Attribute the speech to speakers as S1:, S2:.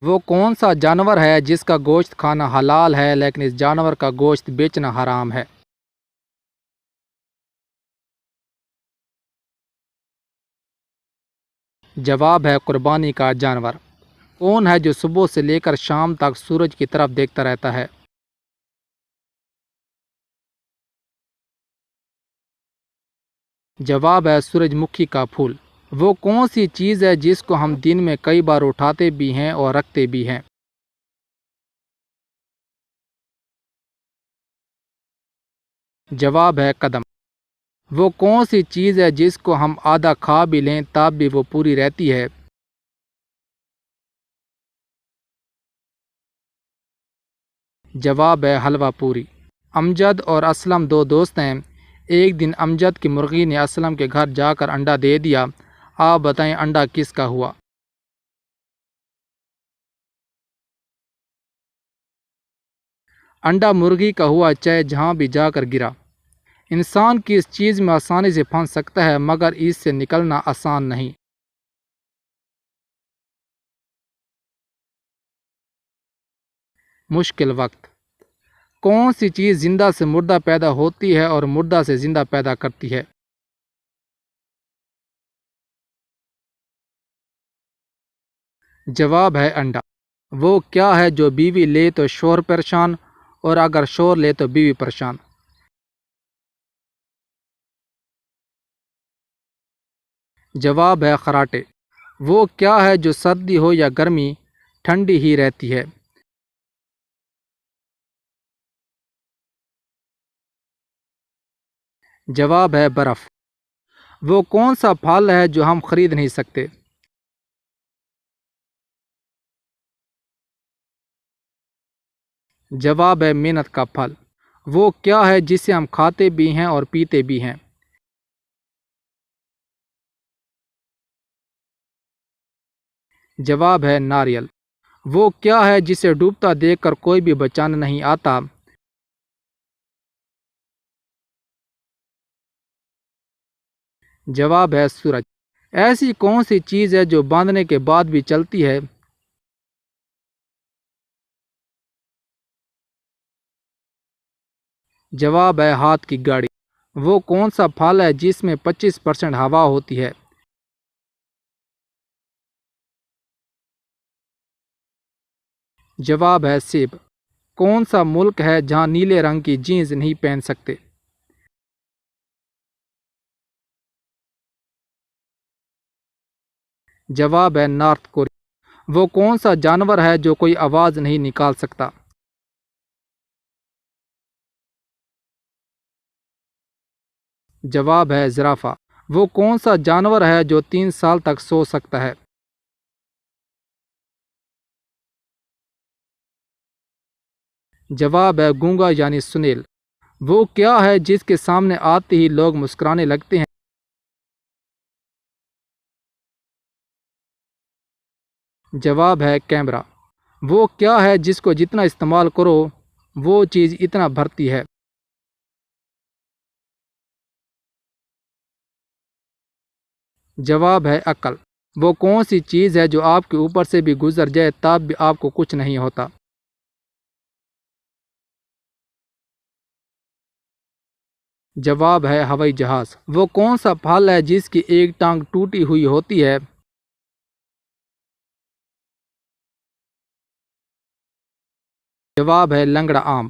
S1: وہ کون سا جانور ہے جس کا گوشت کھانا حلال ہے لیکن اس جانور کا گوشت بیچنا حرام ہے؟ جواب ہے قربانی کا جانور۔ کون ہے جو صبح سے لے کر شام تک سورج کی طرف دیکھتا رہتا ہے؟ جواب ہے سورج مکھی کا پھول۔ وہ کون سی چیز ہے جس کو ہم دن میں کئی بار اٹھاتے بھی ہیں اور رکھتے بھی ہیں؟ جواب ہے قدم۔ وہ کون سی چیز ہے جس کو ہم آدھا کھا بھی لیں تب بھی وہ پوری رہتی ہے؟ جواب ہے حلوہ پوری۔ امجد اور اسلم دو دوست ہیں۔ ایک دن امجد کی مرغی نے اسلم کے گھر جا کر انڈا دے دیا۔ آپ بتائیں انڈا کس کا ہوا؟ انڈا مرغی کا ہوا، چاہے جہاں بھی جا کر گرا۔ انسان کی اس چیز میں آسانی سے پھنس سکتا ہے مگر اس سے نکلنا آسان نہیں۔ مشکل وقت۔ کون سی چیز زندہ سے مردہ پیدا ہوتی ہے اور مردہ سے زندہ پیدا کرتی ہے؟ جواب ہے انڈا۔ وہ کیا ہے جو بیوی لے تو شوہر پریشان اور اگر شوہر لے تو بیوی پریشان؟ جواب ہے خراٹے۔ وہ کیا ہے جو سردی ہو یا گرمی ٹھنڈی ہی رہتی ہے؟ جواب ہے برف۔ وہ کون سا پھل ہے جو ہم خرید نہیں سکتے؟ جواب ہے محنت کا پھل۔ وہ کیا ہے جسے ہم کھاتے بھی ہیں اور پیتے بھی ہیں؟ جواب ہے ناریل۔ وہ کیا ہے جسے ڈوبتا دیکھ کر کوئی بھی بچانا نہیں آتا؟ جواب ہے سورج۔ ایسی کون سی چیز ہے جو باندھنے کے بعد بھی چلتی ہے؟ جواب ہے ہاتھ کی گاڑی۔ وہ کون سا پھل ہے جس میں 25% ہوا ہوتی ہے؟ جواب ہے سیب۔ کون سا ملک ہے جہاں نیلے رنگ کی جینس نہیں پہن سکتے؟ جواب ہے نارتھ کوریا۔ وہ کون سا جانور ہے جو کوئی آواز نہیں نکال سکتا؟ جواب ہے زرافہ۔ وہ کون سا جانور ہے جو 3 سال تک سو سکتا ہے؟ جواب ہے گونگا یعنی سنیل۔ وہ کیا ہے جس کے سامنے آتے ہی لوگ مسکرانے لگتے ہیں؟ جواب ہے کیمرہ۔ وہ کیا ہے جس کو جتنا استعمال کرو وہ چیز اتنا بھرتی ہے؟ جواب ہے عقل۔ وہ کون سی چیز ہے جو آپ کے اوپر سے بھی گزر جائے تب بھی آپ کو کچھ نہیں ہوتا؟ جواب ہے ہوائی جہاز۔ وہ کون سا پھل ہے جس کی ایک ٹانگ ٹوٹی ہوئی ہوتی ہے؟ جواب ہے لنگڑا آم۔